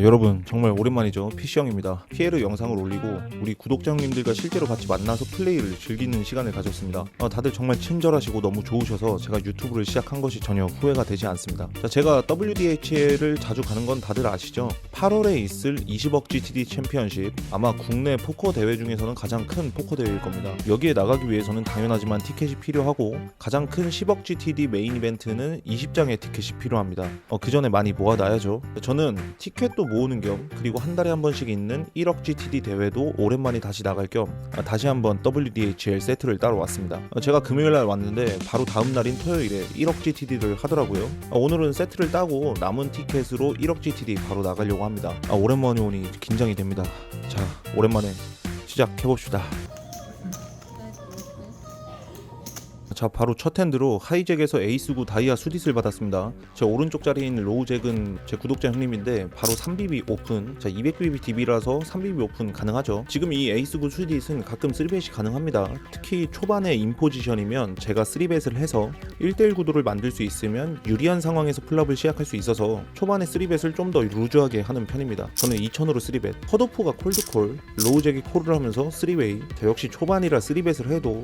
여러분 정말 오랜만이죠. PC형입니다. 피에르 영상을 올리고 우리 구독자 형님들과 실제로 같이 만나서 플레이를 즐기는 시간을 가졌습니다. 다들 정말 친절하시고 너무 좋으셔서 제가 유튜브를 시작한 것이 전혀 후회가 되지 않습니다. 제가 WDHL을 자주 가는 건 다들 아시죠? 8월에 있을 20억 GTD 챔피언십, 아마 국내 포커 대회 중에서는 가장 큰 포커 대회일 겁니다. 여기에 나가기 위해서는 당연하지만 티켓이 필요하고, 가장 큰 10억 GTD 메인 이벤트는 20장의 티켓이 필요합니다. 그 전에 많이 모아놔야죠. 저는 티켓도 모으는 겸, 그리고 한 달에 한 번씩 있는 1억 GTD 대회도 오랜만에 다시 나갈 겸 다시 한번 WDHL 세트를 따러 왔습니다. 제가 금요일날 왔는데 바로 다음 날인 토요일에 1억 GTD를 하더라고요. 오늘은 세트를 따고 남은 티켓으로 1억 GTD 바로 나가려고 합니다. 오랜만에 오니 긴장이 됩니다. 자, 오랜만에 시작해봅시다. 자, 바로 첫 핸드로 하이잭에서 에이스9 다이아 수딧을 받았습니다. 제 오른쪽 자리에 있는 로우잭은 제 구독자 형님인데 바로 3BB 오픈, 자 200BB DB라서 3BB 오픈 가능하죠. 지금 이 에이스9 수딧은 가끔 3벳이 가능합니다. 특히 초반에 인포지션이면 제가 3벳을 해서 1대1 구도를 만들 수 있으면 유리한 상황에서 플랍을 시작할 수 있어서 초반에 3벳을 좀 더 루즈하게 하는 편입니다. 저는 2000으로 3벳, 컷오프가 콜드콜, 로우잭이 콜을 하면서 3웨이, 역시 초반이라 3벳을 해도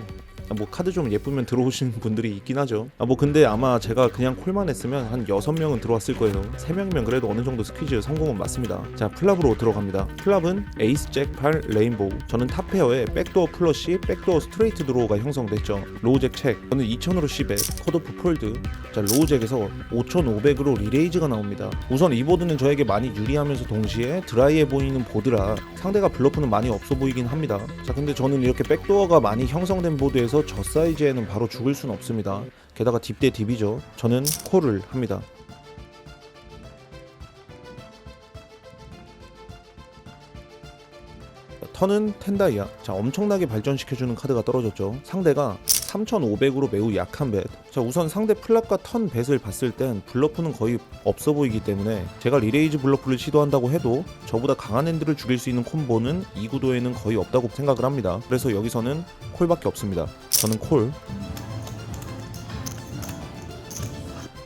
카드 좀 예쁘면 들어오신 분들이 있긴 하죠. 근데 아마 제가 그냥 콜만 했으면 한 6명은 들어왔을 거예요. 3명이면 그래도 어느 정도 스퀴즈 성공은 맞습니다. 자, 플랍으로 들어갑니다. 플랍은 에이스 잭 8 레인보우. 저는 탑페어에 백도어 플러시, 백도어 스트레이트 드로우가 형성됐죠. 로우잭 책. 저는 2000으로 10에 컷오프 폴드. 자, 로우잭에서 5500으로 리레이즈가 나옵니다. 우선 이 보드는 저에게 많이 유리하면서 동시에 드라이해 보이는 보드라 상대가 블러프는 많이 없어 보이긴 합니다. 자, 근데 저는 이렇게 백도어가 많이 형성된 보드에서 저 사이즈에는 바로 죽을 순 없습니다. 게다가 딥 대 딥이죠. 저는 콜을 합니다. 턴은 10다이아. 자, 엄청나게 발전시켜주는 카드가 떨어졌죠. 상대가 3500으로 매우 약한 벳. 자, 우선 상대 플랍과 턴 벳을 봤을 땐 블러프는 거의 없어 보이기 때문에 제가 리레이즈 블러프를 시도한다고 해도 저보다 강한 핸들을 죽일 수 있는 콤보는 이 구도에는 거의 없다고 생각을 합니다. 그래서 여기서는 콜밖에 없습니다. 저는 콜.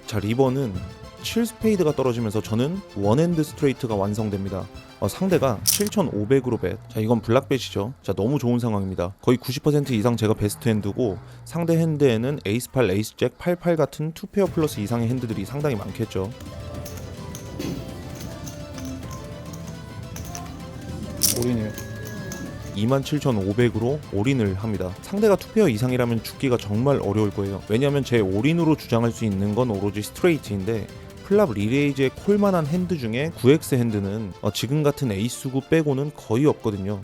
자, 리버는 7스페이드가 떨어지면서 저는 원핸드 스트레이트가 완성됩니다. 상대가 7500으로 벳. 자, 이건 블락벳이죠. 자, 너무 좋은 상황입니다. 거의 90% 이상 제가 베스트 핸드고, 상대 핸드에는 에이스 8, 에이스 잭 88 같은 2페어 플러스 이상의 핸드들이 상당히 많겠죠. 올인을 27500으로 올인을 합니다. 상대가 2페어 이상이라면 죽기가 정말 어려울 거예요. 왜냐하면 제 올인으로 주장할 수 있는 건 오로지 스트레이트인데, 플랍 리레이즈의 콜만한 핸드 중에 9X 핸드는 지금 같은 에이스9 빼고는 거의 없거든요.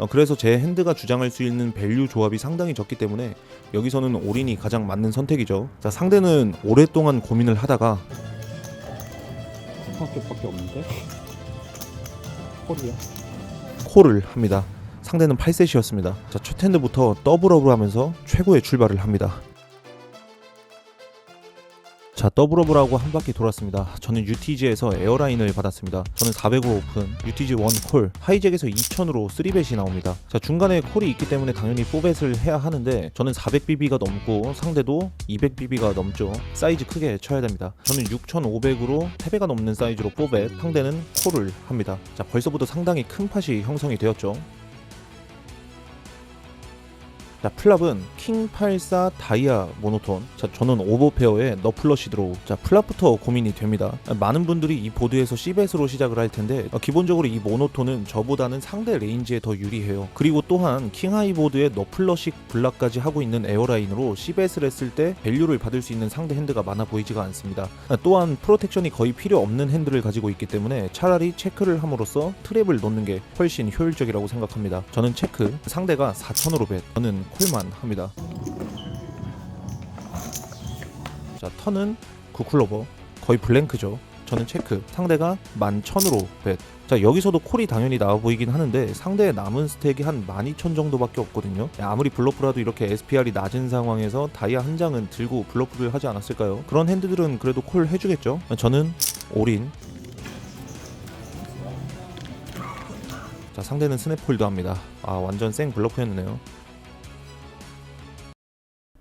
그래서 제 핸드가 주장할 수 있는 밸류 조합이 상당히 적기 때문에 여기서는 올인이 가장 맞는 선택이죠. 자, 상대는 오랫동안 고민을 하다가 밖에 없는데? 콜이야? 콜을 합니다. 상대는 8셋이었습니다. 자, 첫 핸드부터 더블업을 하면서 최고의 출발을 합니다. 자, 더블업을 한 바퀴 돌았습니다. 저는 UTG에서 에어라인을 받았습니다. 저는 400으로 오픈, UTG 1 콜, 하이잭에서 2000으로 3벳이 나옵니다. 자, 중간에 콜이 있기 때문에 당연히 4벳을 해야 하는데 저는 400BB가 넘고 상대도 200BB가 넘죠. 사이즈 크게 쳐야 됩니다. 저는 6500으로 3배가 넘는 사이즈로 4벳, 상대는 콜을 합니다. 자, 벌써부터 상당히 큰 팟이 형성이 되었죠. 자, 플랍은 킹 84 다이아 모노톤. 자, 저는 오버페어에 너플러시 드로우. 자, 플랍부터 고민이 됩니다. 많은 분들이 이 보드에서 C벳으로 시작을 할 텐데 기본적으로 이 모노톤은 저보다는 상대 레인지에 더 유리해요. 그리고 또한 킹 하이 보드에 너플러시 블락까지 하고 있는 에어라인으로 C벳을 했을 때 밸류를 받을 수 있는 상대 핸드가 많아 보이지가 않습니다. 또한 프로텍션이 거의 필요 없는 핸드를 가지고 있기 때문에 차라리 체크를 함으로써 트랩을 놓는 게 훨씬 효율적이라고 생각합니다. 저는 체크. 상대가 4000으로 벳. 저는 콜만 합니다. 자, 턴은 9클로버, 거의 블랭크죠. 저는 체크. 상대가 11,000으로 벳. 자, 여기서도 콜이 당연히 나와 보이긴 하는데 상대의 남은 스택이 한 12,000 정도밖에 없거든요. 아무리 블러프라도 이렇게 SPR이 낮은 상황에서 다이아 한 장은 들고 블러프를 하지 않았을까요? 그런 핸드들은 그래도 콜 해주겠죠. 저는 올인. 자, 상대는 스냅폴드 합니다. 완전 생 블러프였네요.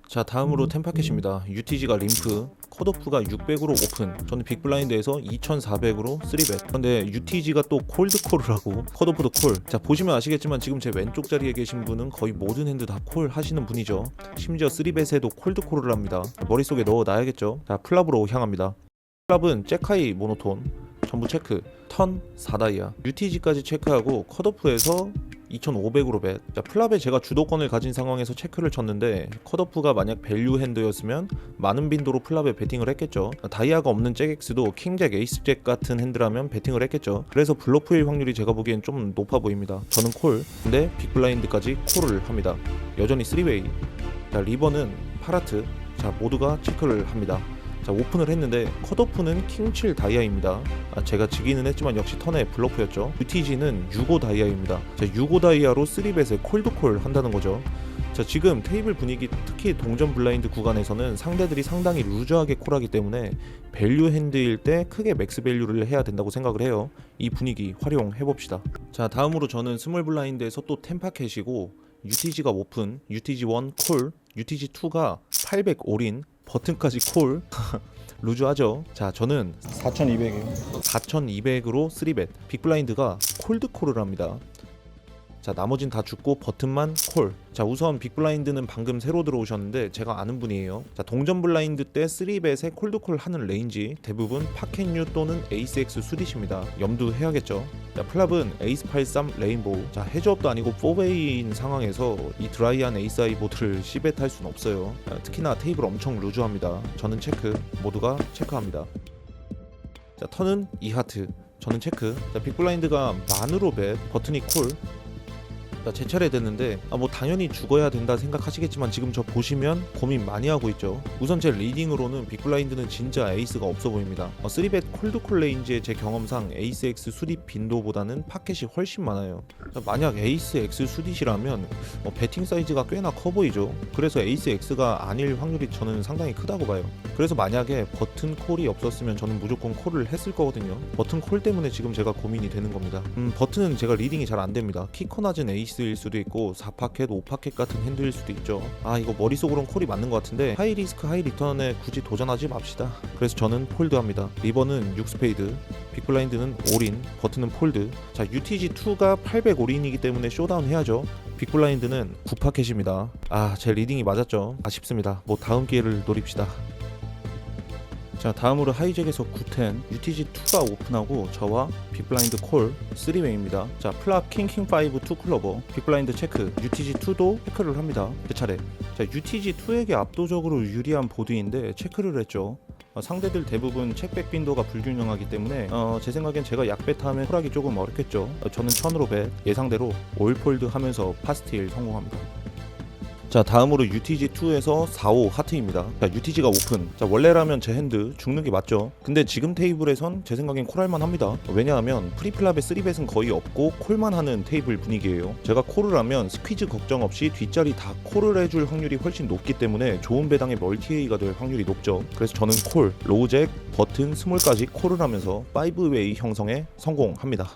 자, 다음으로 템파켓입니다. UTG가 림프, 컷오프가 600으로 오픈. 저는 빅블라인드에서 2400으로 3벳. 그런데 UTG가 또 콜드콜을 하고 컷오프도 콜. 자, 보시면 아시겠지만 지금 제 왼쪽 자리에 계신 분은 거의 모든 핸드 다 콜 하시는 분이죠. 심지어 3벳에도 콜드콜을 합니다. 머릿속에 넣어놔야겠죠. 자, 플랍으로 향합니다. 플랍은 잭하이 모노톤 전부 체크. 턴 4다이아. UTG까지 체크하고 컷오프에서 2500으로 벳. 자, 플랍에 제가 주도권을 가진 상황에서 체크를 쳤는데 컷오프가 만약 밸류 핸드였으면 많은 빈도로 플랍에 베팅을 했겠죠. 다이아가 없는 잭엑스도 킹잭, 에이스잭 같은 핸드라면 베팅을 했겠죠. 그래서 블러프일 확률이 제가 보기엔 좀 높아 보입니다. 저는 콜, 근데 빅블라인드까지 콜을 합니다. 여전히 3웨이. 자, 리버는 파라트. 자, 모두가 체크를 합니다. 자, 오픈을 했는데 컷오프는 킹7 다이아입니다. 제가 지기는 했지만 역시 턴에 블러프였죠. UTG는 65 다이아입니다. 자, 65 다이아로 3벳에 콜드콜 한다는 거죠. 자, 지금 테이블 분위기, 특히 동전 블라인드 구간에서는 상대들이 상당히 루저하게 콜하기 때문에 밸류 핸드일 때 크게 맥스 밸류를 해야 된다고 생각을 해요. 이 분위기 활용해 봅시다. 자, 다음으로 저는 스몰 블라인드에서 또 템파켓이고 UTG가 오픈, UTG1 콜, UTG2가 800 올인, 버튼까지 콜. 루즈하죠. 자, 저는 4200이요. 4200으로 3벳. 빅블라인드가 콜드콜을 합니다. 자, 나머진 다 죽고 버튼만 콜. 자, 우선 빅블라인드는 방금 새로 들어오셨는데 제가 아는 분이에요. 자, 동전 블라인드 때 3벳에 콜드콜 하는 레인지 대부분 파켓류 또는 에이스X 수디십니다. 염두해야겠죠. 자, 플랍은 에이스 83 레인보우. 자, 해저업도 아니고 4웨이인 상황에서 이 드라이한 에이스 아이 보드를 C벳 할 수는 없어요. 자, 특히나 테이블 엄청 루즈합니다. 저는 체크, 모두가 체크합니다. 자, 턴은 2하트. 저는 체크. 자, 빅블라인드가 만으로 벳, 버튼이 콜. 자, 제 차례 됐는데 뭐 당연히 죽어야 된다 생각하시겠지만 지금 저 보시면 고민 많이 하고 있죠. 우선 제 리딩으로는 빅블라인드는 진짜 에이스가 없어 보입니다. 3벳 콜드콜 레인지의 제 경험상 에이스 X 수립 빈도보다는 파켓이 훨씬 많아요. 자, 만약 에이스 X 수립이라면 배팅 사이즈가 꽤나 커 보이죠. 그래서 에이스 X가 아닐 확률이 저는 상당히 크다고 봐요. 그래서 만약에 버튼 콜이 없었으면 저는 무조건 콜을 했을 거거든요. 버튼 콜 때문에 지금 제가 고민이 되는 겁니다. 버튼은 제가 리딩이 잘 안 됩니다. 키커 낮은 에이스일 수도 있고 4파켓, 5파켓 같은 핸드일 수도 있죠. 이거 머릿속으로는 콜이 맞는 것 같은데 하이 리스크 하이 리턴에 굳이 도전하지 맙시다. 그래서 저는 폴드합니다. 리버는 6스페이드, 빅블라인드는 올인, 버튼은 폴드. 자, UTG2가 800 올인이기 때문에 쇼다운 해야죠. 빅블라인드는 9파켓입니다. 제 리딩이 맞았죠. 아쉽습니다. 다음 기회를 노립시다. 자, 다음으로 하이잭에서 910 UTG2가 오픈하고 저와 빅블라인드 콜 3웨이입니다. 자, 플랍 킹킹5 2클로버 빅블라인드 체크, UTG2도 체크를 합니다. 제 차례. 자, UTG2에게 압도적으로 유리한 보드인데 체크를 했죠. 상대들 대부분 체크백 빈도가 불균형하기 때문에 제 생각엔 제가 약배타하면 콜하기 조금 어렵겠죠. 저는 1000으로 벳, 예상대로 올폴드 하면서 파스틸 성공합니다. 자, 다음으로 UTG2에서 45 하트입니다. 자, UTG가 오픈. 자, 원래라면 제 핸드 죽는 게 맞죠. 근데 지금 테이블에선 제 생각엔 콜할만 합니다. 왜냐하면 프리플랍의 3벳은 거의 없고 콜만 하는 테이블 분위기예요. 제가 콜을 하면 스퀴즈 걱정 없이 뒷자리 다 콜을 해줄 확률이 훨씬 높기 때문에 좋은 배당의 멀티에이가 될 확률이 높죠. 그래서 저는 콜, 로우잭, 버튼, 스몰까지 콜을 하면서 5웨이 형성에 성공합니다.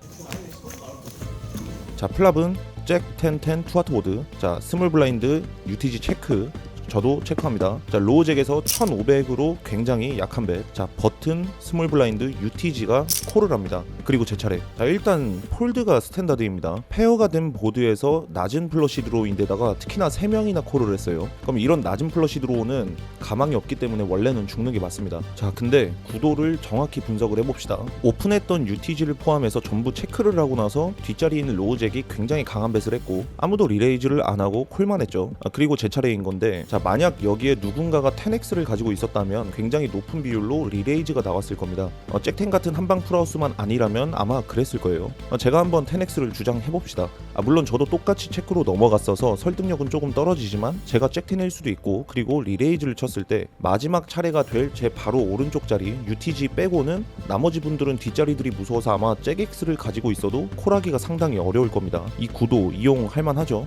자, 플랍은 잭 10, 10 투하트보드. 자, 스몰 블라인드 UTG 체크. 저도 체크합니다. 자, 로우잭에서 1500으로 굉장히 약한 bet. 자, 버튼 스몰 블라인드 UTG가 콜을 합니다. 그리고 제 차례. 자, 일단 폴드가 스탠다드입니다. 페어가 된 보드에서 낮은 플러시 드로우인데다가 특히나 3명이나 콜을 했어요. 그럼 이런 낮은 플러시 드로우는 가망이 없기 때문에 원래는 죽는 게 맞습니다. 자, 근데 구도를 정확히 분석을 해봅시다. 오픈했던 UTG를 포함해서 전부 체크를 하고 나서 뒷자리에 있는 로우잭이 굉장히 강한 벳을 했고 아무도 리레이즈를 안 하고 콜만 했죠. 그리고 제 차례인 건데, 자, 만약 여기에 누군가가 10X를 가지고 있었다면 굉장히 높은 비율로 리레이즈가 나왔을 겁니다. 잭10 같은 한방 풀하우스만 아니라면 아마 그랬을 거예요. 제가 한번 10X를 주장해봅시다. 물론 저도 똑같이 체크로 넘어갔어서 설득력은 조금 떨어지지만 제가 잭10일 수도 있고, 그리고 리레이즈를 쳤을 때 마지막 차례가 될 제 바로 오른쪽 자리 UTG 빼고는 나머지 분들은 뒷자리들이 무서워서 아마 잭X를 가지고 있어도 콜하기가 상당히 어려울 겁니다. 이 구도 이용할 만하죠.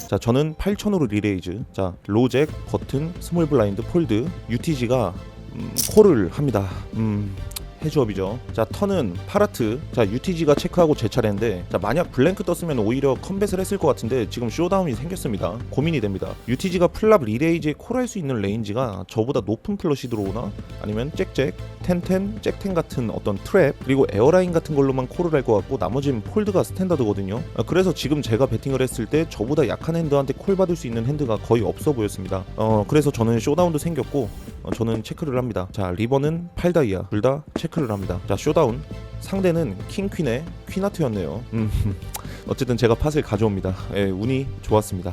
자, 저는 8000으로 리레이즈. 자, 로우잭, 버튼, 스몰 블라인드, 폴드. UTG가 콜을 합니다. 해주업이죠. 자, 턴은 파라트. 자, UTG가 체크하고 제 차례인데, 자, 만약 블랭크 떴으면 오히려 컴뱃을 했을 것 같은데 지금 쇼다운이 생겼습니다. 고민이 됩니다. UTG가 플랍 리레이즈에 콜할 수 있는 레인지가 저보다 높은 플러시 들어오나, 아니면 잭잭, 텐텐, 잭텐 같은 어떤 트랩, 그리고 에어라인 같은 걸로만 콜을 할 것 같고 나머지는 폴드가 스탠다드거든요. 그래서 지금 제가 배팅을 했을 때 저보다 약한 핸드한테 콜 받을 수 있는 핸드가 거의 없어 보였습니다. 그래서 저는 쇼다운도 생겼고 저는 체크를 합니다. 자, 리버는 8다이아 둘 다 체크를 합니다. 자, 쇼다운. 상대는 킹퀸의 퀸하트였네요. 어쨌든 제가 팟을 가져옵니다. 예, 운이 좋았습니다.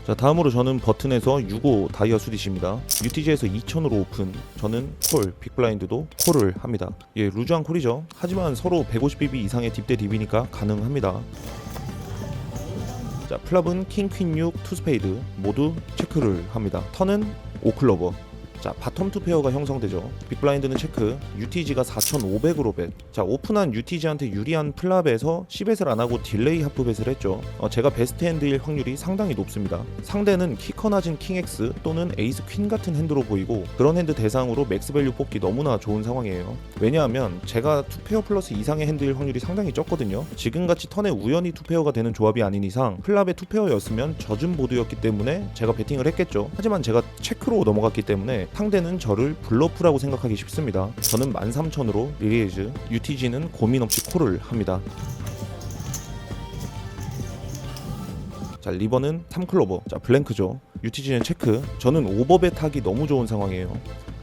자, 다음으로 저는 버튼에서 6호 다이아 수디시입니다. UTG에서 2000으로 오픈. 저는 콜, 빅블라인드도 콜을 합니다. 예, 루즈한 콜이죠. 하지만 서로 150BB 이상의 딥대 딥이니까 가능합니다. 자, 플랍은 킹, 퀸, 6, 투스페이드 모두 체크를 합니다. 턴은 오클로버. 자, 바텀 투 페어가 형성되죠. 빅블라인드는 체크. UTG가 4500으로 벳. 자, 오픈한 UTG한테 유리한 플랍에서 C벳을 안하고 딜레이 하프벳을 했죠. 제가 베스트 핸드일 확률이 상당히 높습니다. 상대는 키커 낮은 킹X 또는 에이스 퀸 같은 핸드로 보이고, 그런 핸드 대상으로 맥스밸류 뽑기 너무나 좋은 상황이에요. 왜냐하면 제가 투페어 플러스 이상의 핸드일 확률이 상당히 적거든요. 지금같이 턴에 우연히 투페어가 되는 조합이 아닌 이상 플랍의 투페어였으면 젖은 보드였기 때문에 제가 배팅을 했겠죠. 하지만 제가 체크로 넘어갔기 때문에 상대는 저를 블러프라고 생각하기 쉽습니다. 저는 13000으로 리리에이즈, UTG는 고민 없이 콜을 합니다. 자, 리버는 3클로버. 자, 블랭크죠. UTG는 체크. 저는 오버벳 하기 너무 좋은 상황이에요.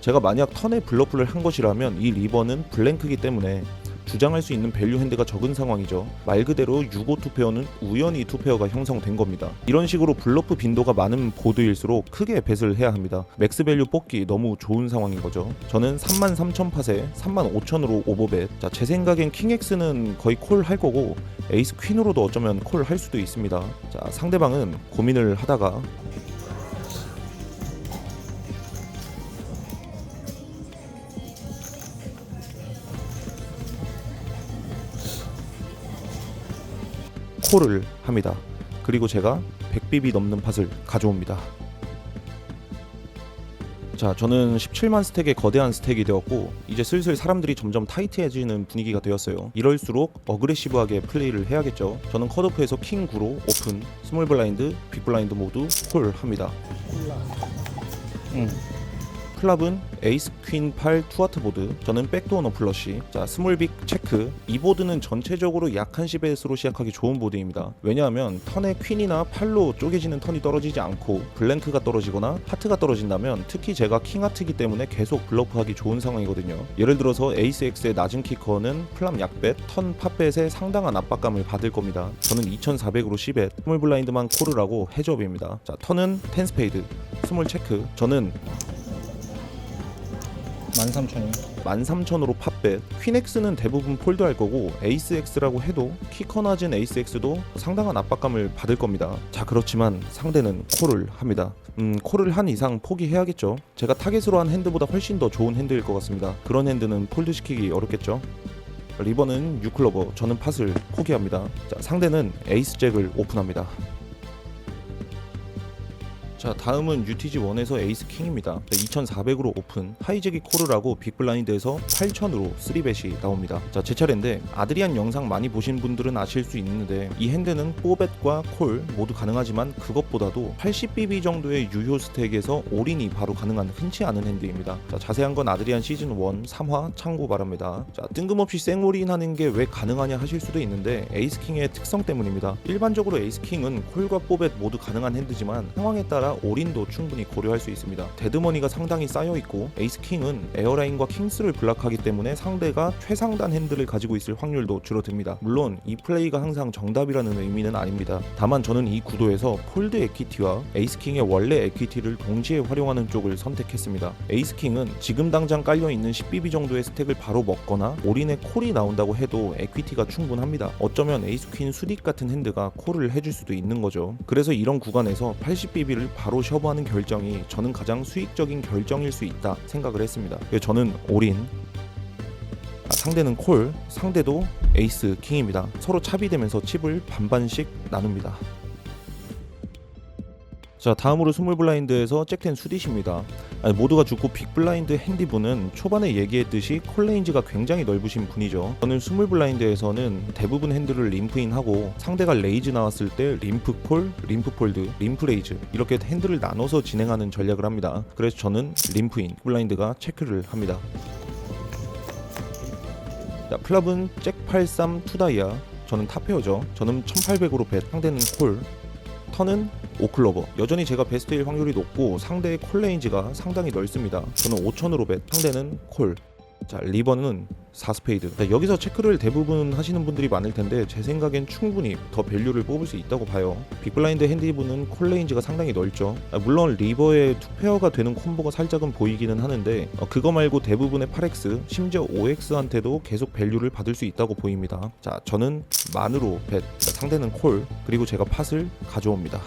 제가 만약 턴에 블러프를 한 것이라면 이 리버는 블랭크이기 때문에 주장할 수 있는 밸류 핸드가 적은 상황이죠. 말 그대로 6호 투페어는 우연히 투페어가 형성된 겁니다. 이런 식으로 블러프 빈도가 많은 보드일수록 크게 벳을 해야 합니다. 맥스 밸류 뽑기 너무 좋은 상황인 거죠. 저는 33,000팟에 35,000으로 오버벳. 자, 제 생각엔 킹X는 거의 콜 할 거고 에이스 퀸으로도 어쩌면 콜 할 수도 있습니다. 자, 상대방은 고민을 하다가 콜을 합니다. 그리고 제가 100BB 넘는 팟을 가져옵니다. 자, 저는 17만 스택의 거대한 스택이 되었고 이제 슬슬 사람들이 점점 타이트해지는 분위기가 되었어요. 이럴수록 어그레시브하게 플레이를 해야겠죠. 저는 컷오프에서 킹 9로 오픈, 스몰 블라인드, 빅 블라인드 모두 콜 합니다. 클럽은 에이스 퀸 8 투하트 보드. 저는 백도어 노 플러시. 자, 스몰 빅 체크. 이 보드는 전체적으로 약한 시베스로 시작하기 좋은 보드입니다. 왜냐하면 턴에 퀸이나 8로 쪼개지는 턴이 떨어지지 않고 블랭크가 떨어지거나 하트가 떨어진다면, 특히 제가 킹 하트이기 때문에 계속 블러프하기 좋은 상황이거든요. 예를 들어서 에이스 X의 낮은 키커는 플랍 약벳, 턴 팝벳에 상당한 압박감을 받을 겁니다. 저는 2400으로 C벳, 스몰 블라인드만 콜을 하고 해저업입니다. 자, 턴은 10 스페이드, 스몰 체크. 저는 13,000이요. 13,000으로 팝벳. 퀸X는 대부분 폴드할 거고 에이스 X라고 해도 키커 낮은 에이스 X도 상당한 압박감을 받을 겁니다. 자, 그렇지만 상대는 콜을 합니다. 콜을 한 이상 포기해야겠죠. 제가 타겟으로 한 핸드보다 훨씬 더 좋은 핸드일 것 같습니다. 그런 핸드는 폴드시키기 어렵겠죠. 리버는 6클로버. 저는 팟을 포기합니다. 자, 상대는 에이스 잭을 오픈합니다. 자, 다음은 UTG1에서 에이스 킹입니다. 2400으로 오픈, 하이잭이 콜을 하고 빅블라인드에서 8000으로 3벳이 나옵니다. 자, 제 차례인데 아드리안 영상 많이 보신 분들은 아실 수 있는데 이 핸드는 4벳과 콜 모두 가능하지만 그것보다도 80BB 정도의 유효 스택에서 올인이 바로 가능한 흔치 않은 핸드입니다. 자, 자세한 건 아드리안 시즌 1 3화 참고 바랍니다. 자, 뜬금없이 생올인하는 게 왜 가능하냐 하실 수도 있는데 에이스 킹의 특성 때문입니다. 일반적으로 에이스 킹은 콜과 4벳 모두 가능한 핸드지만 상황에 따라 올인도 충분히 고려할 수 있습니다. 데드머니가 상당히 쌓여있고 에이스 킹은 에어라인과 킹스를 블락하기 때문에 상대가 최상단 핸드를 가지고 있을 확률도 줄어듭니다. 물론 이 플레이가 항상 정답이라는 의미는 아닙니다. 다만 저는 이 구도에서 폴드 에퀴티와 에이스 킹의 원래 에퀴티를 동시에 활용하는 쪽을 선택했습니다. 에이스 킹은 지금 당장 깔려있는 10BB 정도의 스택을 바로 먹거나 올인에 콜이 나온다고 해도 에퀴티가 충분합니다. 어쩌면 에이스 퀸 수딕 같은 핸드가 콜을 해줄 수도 있는 거죠. 그래서 이런 구간에서 80BB를 바로 셔브하는 결정이 저는 가장 수익적인 결정일 수 있다 생각을 했습니다. 저는 올인, 상대는 콜, 상대도 에이스 킹입니다. 서로 차비되면서 칩을 반반씩 나눕니다. 자, 다음으로 스몰 블라인드에서 잭텐 수디시입니다. 모두가 죽고 빅블라인드 핸디분은 초반에 얘기했듯이 콜레인지가 굉장히 넓으신 분이죠. 저는 스몰 블라인드에서는 대부분 핸들을 림프인하고 상대가 레이즈 나왔을 때 림프콜, 림프폴드, 림프레이즈 이렇게 핸들을 나눠서 진행하는 전략을 합니다. 그래서 저는 림프인 블라인드가 체크를 합니다. 자, 플랍은 잭83 투다이아, 저는 탑페어죠. 저는 1800으로 벳, 상대는 콜. 턴은 오클로버. 여전히 제가 베스트 1 확률이 높고 상대의 콜 레인지가 상당히 넓습니다. 저는 5000으로 벳, 상대는 콜. 자, 리버는 4스페이드. 자, 여기서 체크를 대부분 하시는 분들이 많을 텐데 제 생각엔 충분히 더 밸류를 뽑을 수 있다고 봐요. 빅블라인드 핸디분은 콜 레인지가 상당히 넓죠. 물론 리버의 투페어가 되는 콤보가 살짝은 보이기는 하는데 그거 말고 대부분의 8X 심지어 5X한테도 계속 밸류를 받을 수 있다고 보입니다. 자, 저는 만으로 벳, 자, 상대는 콜, 그리고 제가 팟을 가져옵니다.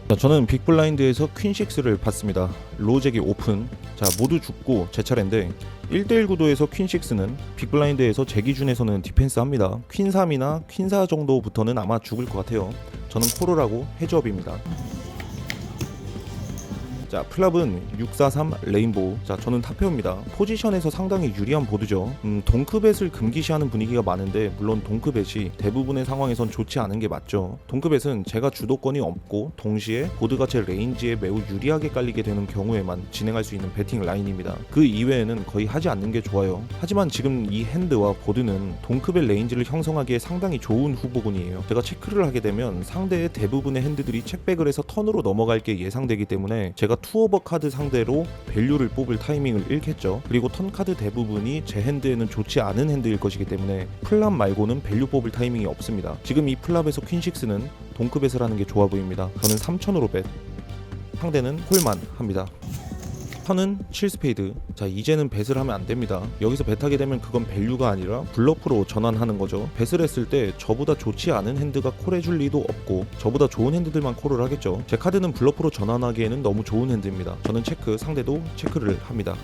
자, 저는 빅블라인드에서 퀸6를 받습니다. 로우잭이 오픈. 자, 모두 죽고 제 차례인데 1대1 구도에서 퀸6는 빅블라인드에서 제 기준에서는 디펜스 합니다. 퀸3이나 퀸4 정도부터는 아마 죽을 것 같아요. 저는 코르라고 헤즈업입니다. 자, 플랍은 643 레인보우. 자, 저는 탑페어입니다. 포지션에서 상당히 유리한 보드죠. 동크벳을 금기시하는 분위기가 많은데 물론 동크벳이 대부분의 상황에선 좋지 않은 게 맞죠. 동크벳은 제가 주도권이 없고 동시에 보드가 제 레인지에 매우 유리하게 깔리게 되는 경우에만 진행할 수 있는 배팅 라인입니다. 그 이외에는 거의 하지 않는 게 좋아요. 하지만 지금 이 핸드와 보드는 동크벳 레인지를 형성하기에 상당히 좋은 후보군이에요. 제가 체크를 하게 되면 상대의 대부분의 핸드들이 체크백을 해서 턴으로 넘어갈 게 예상되기 때문에 제가 투오버 카드 상대로 밸류를 뽑을 타이밍을 잃겠죠. 그리고 턴 카드 대부분이 제 핸드에는 좋지 않은 핸드일 것이기 때문에 플랍 말고는 밸류 뽑을 타이밍이 없습니다. 지금 이 플랍에서 퀸6는 동크벳을 하는 게 좋아 보입니다. 저는 3000으로 벳, 상대는 홀만 합니다. 턴은 7스페이드. 자, 이제는 벳을 하면 안 됩니다. 여기서 벳하게 되면 그건 밸류가 아니라 블러프로 전환하는 거죠. 벳을 했을 때 저보다 좋지 않은 핸드가 콜해줄 리도 없고 저보다 좋은 핸드들만 콜을 하겠죠. 제 카드는 블러프로 전환하기에는 너무 좋은 핸드입니다. 저는 체크, 상대도 체크를 합니다.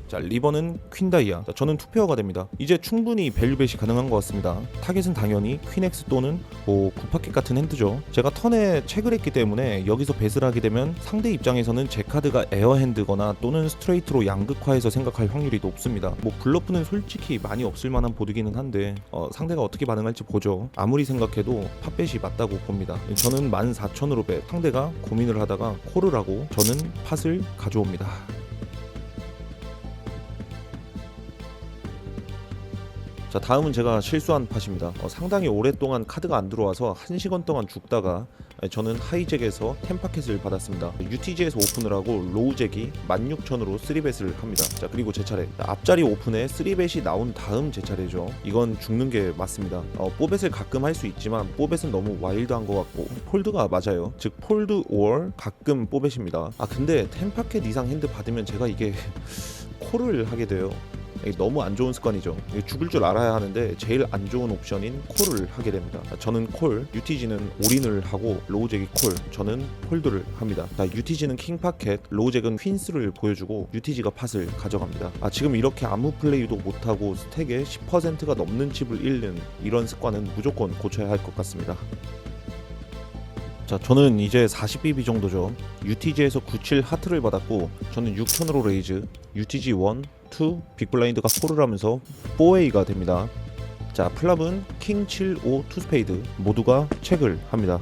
자, 리버는 퀸다이아. 자, 저는 투페어가 됩니다. 이제 충분히 밸류벳이 가능한 것 같습니다. 타겟은 당연히 퀸X 또는 구파켓 같은 핸드죠. 제가 턴에 체크를 했기 때문에 여기서 벳을 하게 되면 상대 입장에서는 제 카드가 에어핸드거나 또는 스트레이트로 양극화해서 생각할 확률이 높습니다. 블러프는 솔직히 많이 없을 만한 보드기는 한데 상대가 어떻게 반응할지 보죠. 아무리 생각해도 팟벳이 맞다고 봅니다. 저는 14,000으로 벳, 상대가 고민을 하다가 콜을 하고 저는 팟을 가져옵니다. 자, 다음은 제가 실수한 팟입니다. 상당히 오랫동안 카드가 안 들어와서 1시간 동안 죽다가 저는 하이잭에서 템파켓을 받았습니다. UTG에서 오픈을 하고 로우잭이 16,000으로 3벳을 합니다. 자, 그리고 제 차례. 앞자리 오픈에 3벳이 나온 다음 제 차례죠. 이건 죽는 게 맞습니다. 뽀벳을 가끔 할 수 있지만 뽀벳은 너무 와일드한 것 같고 폴드가 맞아요. 즉 폴드 or 가끔 뽀벳입니다. 근데 템파켓 이상 핸드 받으면 제가 이게 콜을 하게 돼요. 너무 안 좋은 습관이죠. 죽을 줄 알아야 하는데 제일 안 좋은 옵션인 콜을 하게 됩니다. 저는 콜, UTG는 올인을 하고 로우잭이 콜, 저는 폴드를 합니다. UTG는 킹파켓, 로우잭은 퀸스를 보여주고 UTG가 팟을 가져갑니다. 지금 이렇게 아무 플레이도 못하고 스택의 10%가 넘는 칩을 잃는 이런 습관은 무조건 고쳐야 할 것 같습니다. 자, 저는 이제 40BB 정도죠. UTG에서 97 하트를 받았고 저는 6000으로 레이즈, UTG 1, 2, 빅블라인드가 콜을 하면서 4A가 됩니다. 자, 플랍은 킹 75 투스페이드 모두가 체크를 합니다.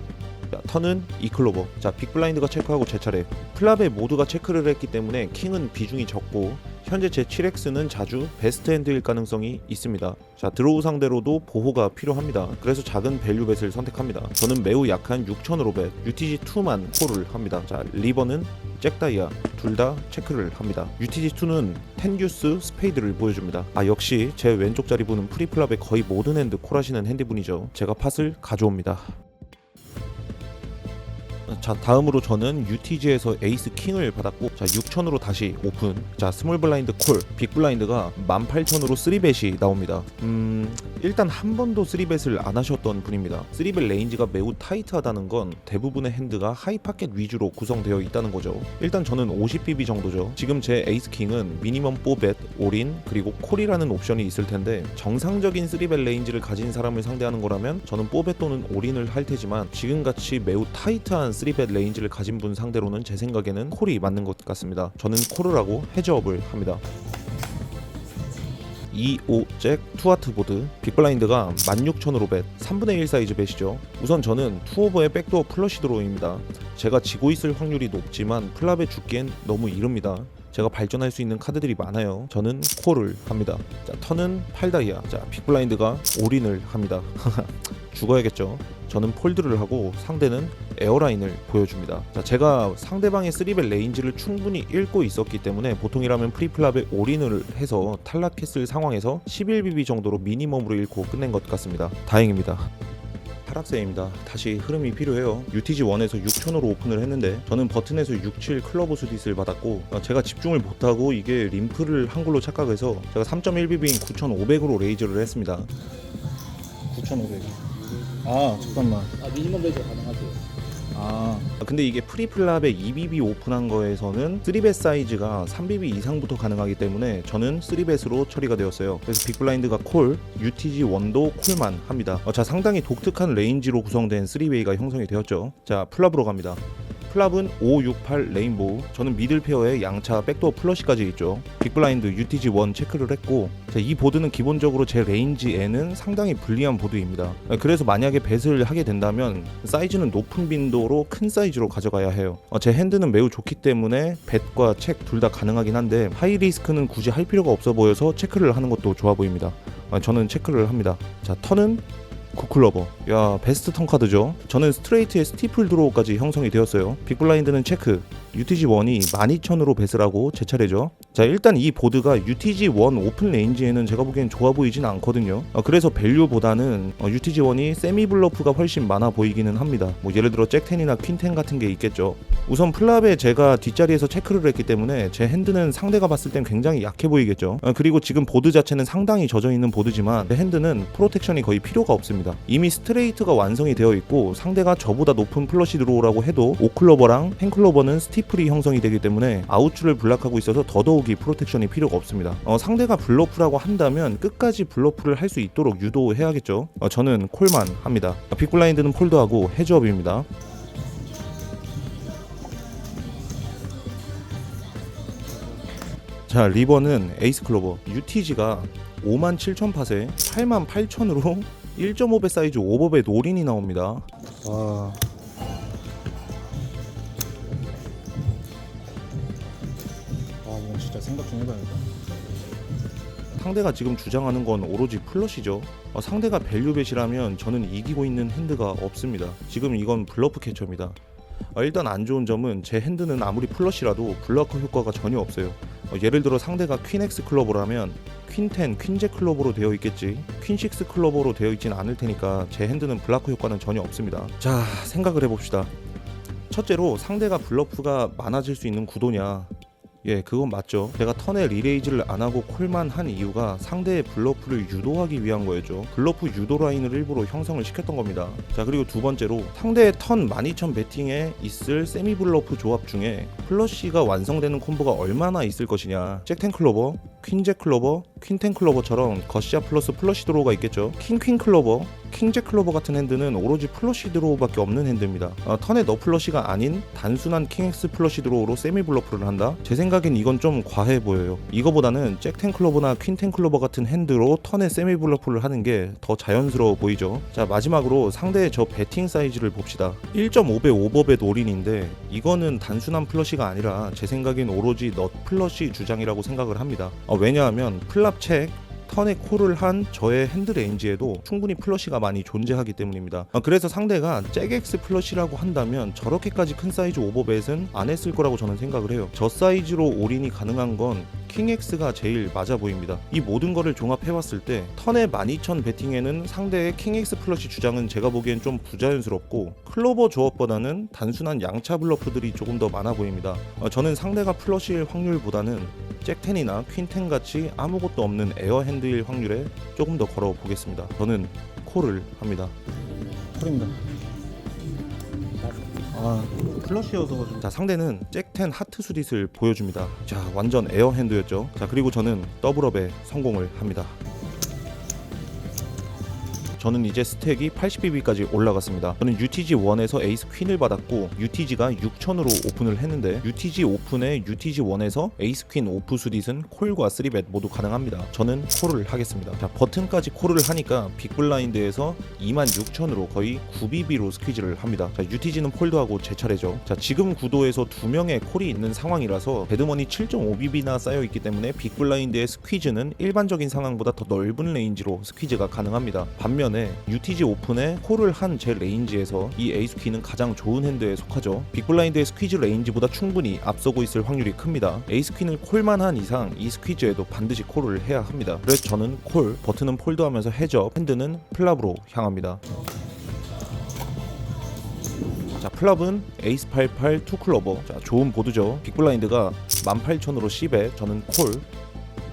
자, 턴은 이클로버. 자, 빅블라인드가 체크하고 제 차례. 플랍에 모두가 체크를 했기 때문에 킹은 비중이 적고 현재 제 7X는 자주 베스트 핸드일 가능성이 있습니다. 자, 드로우 상대로도 보호가 필요합니다. 그래서 작은 밸류벳을 선택합니다. 저는 매우 약한 6000으로 벳, UTG2만 콜을 합니다. 자, 리버는 잭다이아 둘 다 체크를 합니다. UTG2는 텐듀스 스페이드를 보여줍니다. 역시 제 왼쪽 자리 분은 프리플랍의 거의 모든 핸드 콜하시는 핸디분이죠. 제가 팟을 가져옵니다. 자, 다음으로 저는 UTG에서 에이스 킹을 받았고 자, 6000으로 다시 오픈. 자, 스몰 블라인드 콜, 빅 블라인드가 18,000으로 3벳이 나옵니다. 일단 한 번도 3벳을 안 하셨던 분입니다. 3벳 레인지가 매우 타이트하다는 건 대부분의 핸드가 하이 파켓 위주로 구성되어 있다는 거죠. 일단 저는 50BB 정도죠. 지금 제 에이스 킹은 미니멈 4벳, 올인, 그리고 콜이라는 옵션이 있을 텐데 정상적인 3벳 레인지를 가진 사람을 상대하는 거라면 저는 4벳 또는 올인을 할 테지만 지금같이 매우 타이트한 3벳 3벳 레인지를 가진 분 상대로는 제 생각에는 콜이 맞는 것 같습니다. 저는 콜을 하고 헤즈업을 합니다. 25잭 투하트 보드 빅블라인드가 16,000으로 벳 3분의 1 사이즈 벳이죠. 우선 저는 투오버의 백도어 플러시 드로우입니다. 제가 지고 있을 확률이 높지만 플랍에 죽기엔 너무 이릅니다. 제가 발전할 수 있는 카드들이 많아요. 저는 콜을 합니다. 자, 턴은 8다이아. 자, 빅블라인드가 올인을 합니다. 죽어야겠죠. 저는 폴드를 하고 상대는 에어라인을 보여줍니다. 자, 제가 상대방의 3벳 레인지를 충분히 읽고 있었기 때문에 보통이라면 프리플랍에 올인을 해서 탈락했을 상황에서 11BB 정도로 미니멈으로 읽고 끝낸 것 같습니다. 다행입니다. 하락세입니다. 다시 흐름이 필요해요. UTG1에서 6,000으로 오픈을 했는데 저는 버튼에서 67 클러버 수딧을 받았고 제가 집중을 못하고 이게 림프를 한 걸로 착각해서 제가 3.1BB인 9,500으로 레이저를 했습니다. 9,500. 아 잠깐만. 미니멈 레이저 가능하세요. 근데 이게 프리플랍에 2BB 오픈한 거에서는 3벳 사이즈가 3BB 이상부터 가능하기 때문에 저는 3벳으로 처리가 되었어요. 그래서 빅블라인드가 콜, UTG1도 콜만 합니다. 자, 상당히 독특한 레인지로 구성된 3웨이가 형성이 되었죠. 자, 플랍으로 갑니다. 플랍은 5, 6, 8 레인보우. 저는 미들 페어에 양차 백도어 플러시까지 있죠. 빅블라인드 UTG1 체크를 했고, 자, 이 보드는 기본적으로 제 레인지에는 상당히 불리한 보드입니다. 그래서 만약에 벳을 하게 된다면 사이즈는 높은 빈도로 큰 사이즈로 가져가야 해요. 제 핸드는 매우 좋기 때문에 벳과 책 둘 다 가능하긴 한데 하이 리스크는 굳이 할 필요가 없어 보여서 체크를 하는 것도 좋아 보입니다. 저는 체크를 합니다. 자, 턴은 굿클러버. 야, 베스트 턴 카드죠. 저는 스트레이트에 스티플 드로우까지 형성이 되었어요. 빅블라인드는 체크. UTG1이 12,000으로 벳을 하고 제 차례죠. 자, 일단 이 보드가 UTG1 오픈 레인지에는 제가 보기엔 좋아 보이진 않거든요. 그래서 밸류보다는 UTG1이 세미 블러프가 훨씬 많아 보이기는 합니다. 뭐 예를 들어 잭10이나 퀸10 같은 게 있겠죠. 우선 플랍에 제가 뒷자리에서 체크를 했기 때문에 제 핸드는 상대가 봤을 땐 굉장히 약해 보이겠죠. 그리고 지금 보드 자체는 상당히 젖어있는 보드지만 제 핸드는 프로텍션이 거의 필요가 없습니다. 이미 스트레이트가 완성이 되어 있고 상대가 저보다 높은 플러시 드로우라고 해도 오클러버랑 펜클러버는 스티플이 형성이 되기 때문에 아웃줄을 블락하고 있어서 더더욱이 프로텍션이 필요가 없습니다. 상대가 블러프라고 한다면 끝까지 블러프를 할 수 있도록 유도해야겠죠. 저는 콜만 합니다. 빅블라인드는 폴드하고 헤즈업입니다. 자, 리버는 에이스 클로버. UTG가 57,000팟에 88,000으로 1.5배 사이즈 오버벳 올인이 나옵니다. 와. 이건 진짜 생각 좀 해봐야겠다. 상대가 지금 주장하는 건 오로지 플러시죠. 상대가 밸류벳이라면 저는 이기고 있는 핸드가 없습니다. 지금 이건 블러프 캐쳐입니다. 일단 안 좋은 점은 제 핸드는 아무리 플러시라도 블러커 효과가 전혀 없어요. 예를 들어 상대가 퀸X 클로버라면 퀸10, 퀸잭 클로버로 되어 있겠지 퀸6 클로버로 되어 있진 않을 테니까 제 핸드는 블러커 효과는 전혀 없습니다. 자, 생각을 해봅시다. 첫째로 상대가 블러프가 많아질 수 있는 구도냐? 예, 그건 맞죠. 제가 턴에 리레이즈를 안 하고 콜만 한 이유가 상대의 블러프를 유도하기 위한 거였죠. 블러프 유도 라인을 일부러 형성을 시켰던 겁니다. 자, 그리고 두 번째로 상대의 턴 12,000 배팅에 있을 세미 블러프 조합 중에 플러시가 완성되는 콤보가 얼마나 있을 것이냐. 잭10 클로버, 퀸잭 클로버, 퀸10 클로버처럼 거시아 플러스 플러시 드로우가 있겠죠. 킹퀸 클로버, 킹잭 클로버 같은 핸드는 오로지 플러시 드로우밖에 없는 핸드입니다. 턴에 너 플러시가 아닌 단순한 킹X 플러시 드로우로 세미 블러프를 한다? 제 생각엔 이건 좀 과해 보여요. 이거보다는 잭10 클로버나 퀸10 클로버 같은 핸드로 턴에 세미 블러프를 하는 게 더 자연스러워 보이죠. 자, 마지막으로 상대의 저 배팅 사이즈를 봅시다. 1.5배 오버벳 올인인데 이거는 단순한 플러시가 아니라 제 생각엔 오로지 넛 플러시 주장이라고 생각을 합니다. 왜냐하면 플랍 책 턴에 콜을 한 저의 핸드 레인지에도 충분히 플러시가 많이 존재하기 때문입니다. 그래서 상대가 잭X 플러시라고 한다면 저렇게까지 큰 사이즈 오버벳은 안 했을 거라고 저는 생각을 해요. 저 사이즈로 올인이 가능한 건 킹X가 제일 맞아 보입니다. 이 모든 거를 종합해봤을 때 턴에 12,000 배팅에는 상대의 킹X 플러시 주장은 제가 보기엔 좀 부자연스럽고 클로버 조합보다는 단순한 양차 블러프들이 조금 더 많아 보입니다. 저는 상대가 플러시일 확률보다는 잭10이나 퀸10 같이 아무것도 없는 에어 핸드일 확률에 조금 더 걸어 보겠습니다. 저는 콜을 합니다. 콜입니다. 플러시여서. 자, 상대는 잭10 하트 수딧을 보여줍니다. 자, 완전 에어 핸드였죠. 자, 그리고 저는 더블업에 성공을 합니다. 저는 이제 스택이 80BB까지 올라갔습니다. 저는 UTG1에서 에이스 퀸을 받았고 UTG가 6000으로 오픈을 했는데 UTG 오픈에 UTG1에서 에이스 퀸 오프 수딧은 콜과 3벳 모두 가능합니다. 저는 콜을 하겠습니다. 자, 버튼까지 콜을 하니까 빅블라인드에서 26000으로 거의 9BB로 스퀴즈를 합니다. 자, UTG는 폴드하고 제 차례죠. 자, 지금 구도에서 2명의 콜이 있는 상황이라서 배드머니 7.5BB나 쌓여있기 때문에 빅블라인드의 스퀴즈는 일반적인 상황보다 더 넓은 레인지로 스퀴즈가 가능합니다. 반면에 UTG 오픈에 콜을 한 제 레인지에서 이 에이스 퀸은 가장 좋은 핸드에 속하죠. 빅블라인드의 스퀴즈 레인지보다 충분히 앞서고 있을 확률이 큽니다. 에이스 퀸을 콜만 한 이상 이 스퀴즈에도 반드시 콜을 해야 합니다. 그래서 저는 콜, 버튼은 폴드하면서 해접, 핸드는 플랍으로 향합니다. 자, 플랍은 에이스 88 투클로버. 자, 좋은 보드죠. 빅블라인드가 18000으로 Cbet, 저는 콜.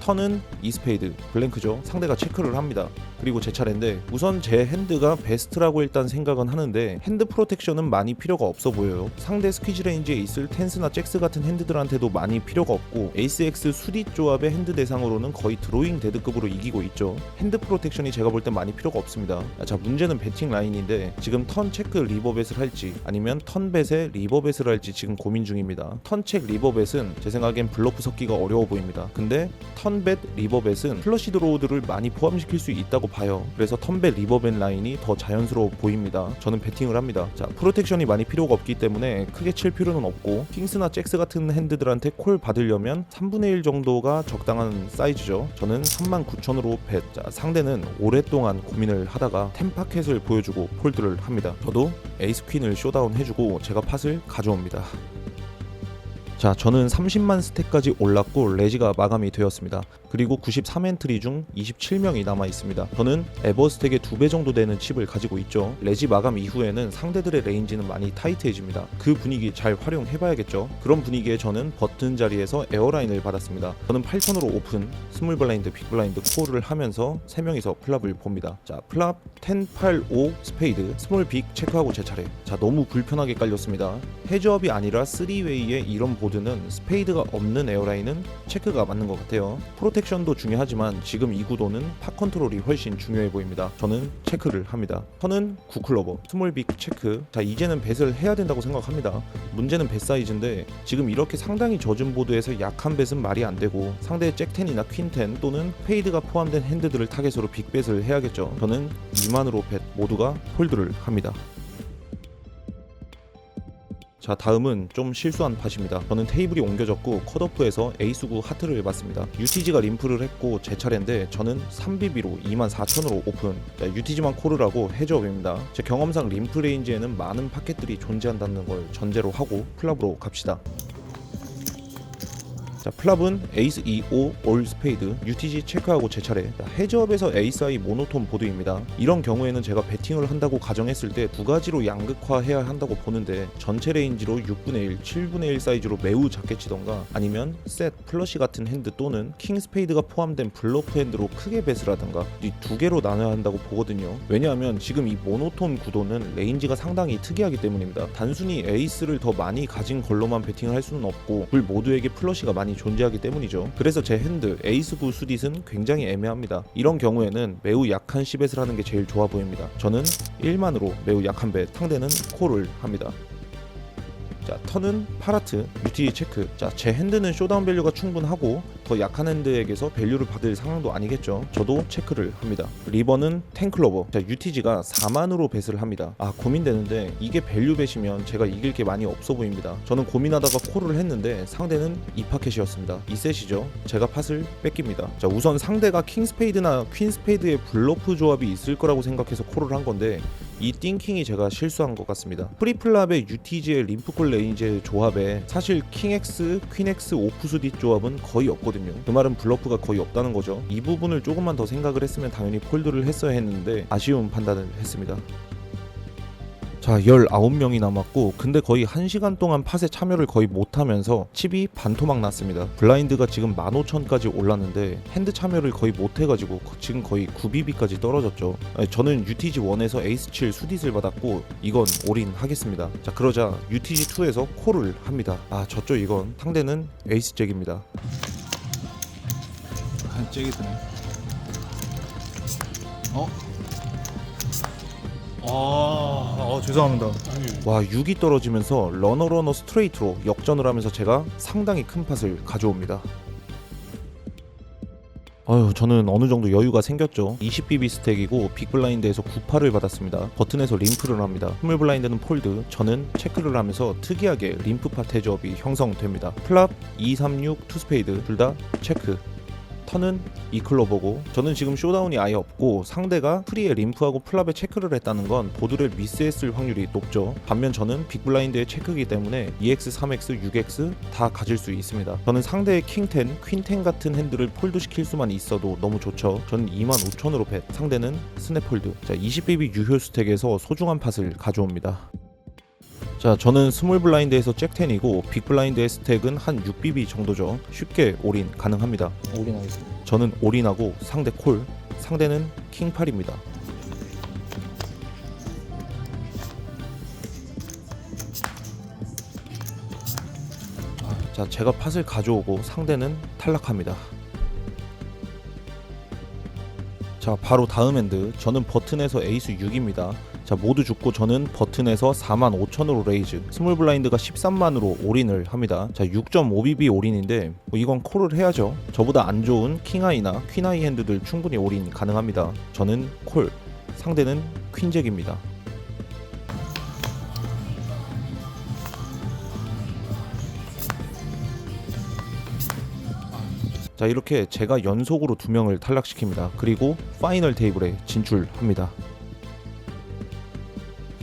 턴은 이스페이드, 블랭크죠. 상대가 체크를 합니다. 그리고 제 차례인데 우선 제 핸드가 베스트라고 일단 생각은 하는데 핸드 프로텍션은 많이 필요가 없어 보여요. 상대 스퀴즈 레인지에 있을 텐스나 잭스 같은 핸드들한테도 많이 필요가 없고 에이스 X 수딧 조합의 핸드 대상으로는 거의 드로잉 데드급으로 이기고 있죠. 핸드 프로텍션이 제가 볼 땐 많이 필요가 없습니다. 자, 문제는 배팅 라인인데 지금 턴 체크 리버벳을 할지 아니면 턴벳에 리버벳을 할지 지금 고민 중입니다. 턴 체크 리버벳은 제 생각엔 블러프 섞기가 어려워 보입니다. 근데 턴벳 리버벳은 플러시 드로우들을 많이 포함시킬 수 있다고 봐요. 그래서 턴벳 리버벳 라인이 더 자연스러워 보입니다. 저는 배팅을 합니다. 자, 프로텍션이 많이 필요가 없기 때문에 크게 칠 필요는 없고 킹스나 잭스 같은 핸드들한테 콜 받으려면 3분의 1 정도가 적당한 사이즈죠. 저는 39,000으로 벳. 자, 상대는 오랫동안 고민을 하다가 템파켓을 보여주고 폴드를 합니다. 저도 에이스 퀸을 쇼다운 해주고 제가 팟을 가져옵니다. 자, 저는 30만 스택까지 올랐고 레지가 마감이 되었습니다. 그리고 93엔트리 중 27명이 남아 있습니다. 저는 에버 스택의 2배 정도 되는 칩을 가지고 있죠. 레지 마감 이후에는 상대들의 레인지는 많이 타이트해집니다. 그 분위기 잘 활용해봐야겠죠. 그런 분위기에 저는 버튼 자리에서 에어라인을 받았습니다. 저는 8턴으로 오픈, 스몰 블라인드, 빅 블라인드 콜을 하면서 3명이서 플랍을 봅니다. 자, 플랍 10, 8, 5 스페이드, 스몰 빅 체크하고 제 차례. 자, 너무 불편하게 깔렸습니다. 헤즈업이 아니라 3웨이의 이런 보드는 스페이드가 없는 에어라인은 체크가 맞는 것 같아요. 프로텍션도 중요하지만 지금 이 구도는 팟 컨트롤이 훨씬 중요해 보입니다. 저는 체크를 합니다. 턴은 9클로버, 스몰 빅 체크. 자, 이제는 뱃을 해야 된다고 생각합니다. 문제는 뱃 사이즈인데 지금 이렇게 상당히 젖은 보드에서 약한 뱃은 말이 안 되고 상대의 잭텐이나 퀸텐 또는 페이드가 포함된 핸드들을 타겟으로 빅뱃을 해야겠죠. 저는 2만으로 뱃 모두가 폴드를 합니다. 자, 다음은 좀 실수한 팟입니다. 저는 테이블이 옮겨졌고 컷오프에서 에이스9 하트를 봤습니다. UTG가 림프를 했고 제 차례인데 저는 3BB로 24,000으로 오픈. 자, UTG만 콜을 하고 해저업입니다. 제 경험상 림프 레인지에는 많은 파켓들이 존재한다는 걸 전제로 하고 플랍으로 갑시다. 자, 플랍은 에이스 2, 5, 올 스페이드, UTG 체크하고 제 차례. 자, 해저업에서 에이스 아이 모노톤 보드입니다. 이런 경우에는 제가 배팅을 한다고 가정했을 때 두 가지로 양극화해야 한다고 보는데 전체 레인지로 6분의 1, 7분의 1 사이즈로 매우 작게 치던가 아니면 셋, 플러시 같은 핸드 또는 킹 스페이드가 포함된 블러프 핸드로 크게 뱃을 하던가 이 두 개로 나눠야 한다고 보거든요. 왜냐하면 지금 이 모노톤 구도는 레인지가 상당히 특이하기 때문입니다. 단순히 에이스를 더 많이 가진 걸로만 배팅을 할 수는 없고 둘 모두에게 플러시가 많이 존재하기 때문이죠. 그래서 제 핸드 에이스9 수딧은 굉장히 애매합니다. 이런 경우에는 매우 약한 C벳을 하는 게 제일 좋아 보입니다. 저는 1만으로 매우 약한 벳, 상대는 콜을 합니다. 자, 턴은 파라트, UTG 체크. 자, 제 핸드는 쇼다운 밸류가 충분하고 더 약한 핸드에게서 밸류를 받을 상황도 아니겠죠. 저도 체크를 합니다. 리버는 10클로버. 자, UTG가 4만으로 벳을 합니다. 아, 고민되는데 이게 밸류 벳이면 제가 이길 게 많이 없어 보입니다. 저는 고민하다가 콜을 했는데 상대는 2파켓이었습니다. 2셋이죠. 제가 팟을 뺏깁니다. 자, 우선 상대가 킹 스페이드나 퀸 스페이드의 블러프 조합이 있을 거라고 생각해서 콜을 한 건데 이 띵킹이 제가 실수한 것 같습니다. 프리플랍의 UTG의 림프콜 레인지의 조합에 사실 킹X, 퀸X 오프수딧 조합은 거의 없거든요. 그 말은 블러프가 거의 없다는 거죠. 이 부분을 조금만 더 생각을 했으면 당연히 폴드를 했어야 했는데 아쉬운 판단을 했습니다. 자, 19명이 남았고 근데 거의 1시간 동안 팟에 참여를 거의 못하면서 칩이 반토막 났습니다. 블라인드가 지금 15,000까지 올랐는데 핸드 참여를 거의 못해가지고 지금 거의 9BB까지 떨어졌죠. 저는 UTG1에서 에이스7 수딧을 받았고 이건 올인 하겠습니다. 자, 그러자 UTG2에서 콜을 합니다. 아, 졌죠 이건. 상대는 에이스잭입니다. 잭이 드네. 죄송합니다. 와 6이 떨어지면서 러너 스트레이트로 역전을 하면서 제가 상당히 큰 팟을 가져옵니다. 저는 어느 정도 여유가 생겼죠. 20BB 스택이고 빅블라인드에서 9파를 받았습니다. 버튼에서 림프를 합니다. 스몰 블라인드는 폴드, 저는 체크를 하면서 특이하게 림프파 태조업이 형성됩니다. 플랍 236 투스페이드 둘 다 체크. 턴은 이클로버고, 저는 지금 쇼다운이 아예 없고 상대가 프리에 림프하고 플랍에 체크를 했다는 건 보드를 미스했을 확률이 높죠. 반면 저는 빅블라인드의 체크이기 때문에 EX, 3X, 6X 다 가질 수 있습니다. 저는 상대의 킹10, 퀸10 같은 핸들을 폴드시킬 수만 있어도 너무 좋죠. 저는 25,000으로 bet, 상대는 스냅폴드. 자, 20BB 유효 스택에서 소중한 팟을 가져옵니다. 자, 저는 스몰 블라인드에서 잭10이고 빅블라인드의 스택은 한 6BB 정도죠. 쉽게 올인 가능합니다. 올인하겠습니다. 저는 올인하고 상대 콜, 상대는 킹8입니다. 자, 제가 팟을 가져오고 상대는 탈락합니다. 자, 바로 다음 핸드, 저는 버튼에서 에이스 6입니다. 자, 모두 죽고 저는 버튼에서 45,000으로 레이즈, 스몰 블라인드가 13만으로 올인을 합니다. 자, 6.5BB 올인인데 이건 콜을 해야죠. 저보다 안 좋은 킹하이나 퀸하이 핸드들 충분히 올인 가능합니다. 저는 콜, 상대는 퀸잭입니다. 자, 이렇게 제가 연속으로 2명을 탈락시킵니다. 그리고 파이널 테이블에 진출합니다.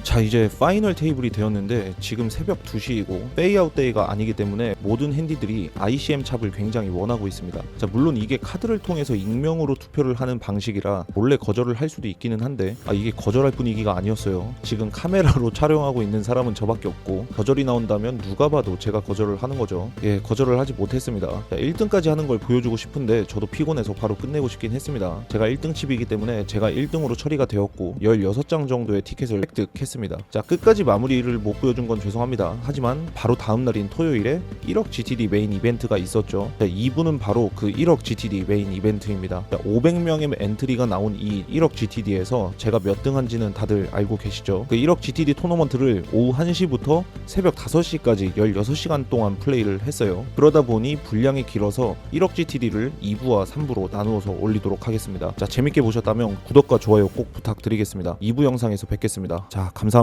자, 이제 파이널 테이블이 되었는데 지금 새벽 2시이고 페이아웃 데이가 아니기 때문에 모든 핸디들이 ICM 찹을 굉장히 원하고 있습니다. 자, 물론 이게 카드를 통해서 익명으로 투표를 하는 방식이라 몰래 거절을 할 수도 있기는 한데 이게 거절할 분위기가 아니었어요. 지금 카메라로 촬영하고 있는 사람은 저밖에 없고 거절이 나온다면 누가 봐도 제가 거절을 하는 거죠. 예, 거절을 하지 못했습니다. 자, 1등까지 하는 걸 보여주고 싶은데 저도 피곤해서 바로 끝내고 싶긴 했습니다. 제가 1등 칩이기 때문에 제가 1등으로 처리가 되었고 16장 정도의 티켓을 획득했습니다. 자, 끝까지 마무리를 못 보여준 건 죄송합니다. 하지만 바로 다음 날인 토요일에 1억 GTD 메인 이벤트가 있었죠. 자, 이분은 바로 그 1억 GTD 메인 이벤트입니다. 자, 500명의 엔트리가 나온 이 1억 GTD에서 제가 몇 등 한지는 다들 알고 계시죠. 그 1억 GTD 토너먼트를 오후 1시부터 새벽 5시까지 16시간 동안 플레이를 했어요. 그러다 보니 분량이 길어서 1억 GTD를 2부와 3부로 나누어서 올리도록 하겠습니다. 자, 재밌게 보셨다면 구독과 좋아요 꼭 부탁드리겠습니다. 2부 영상에서 뵙겠습니다. 자, 감사합니다.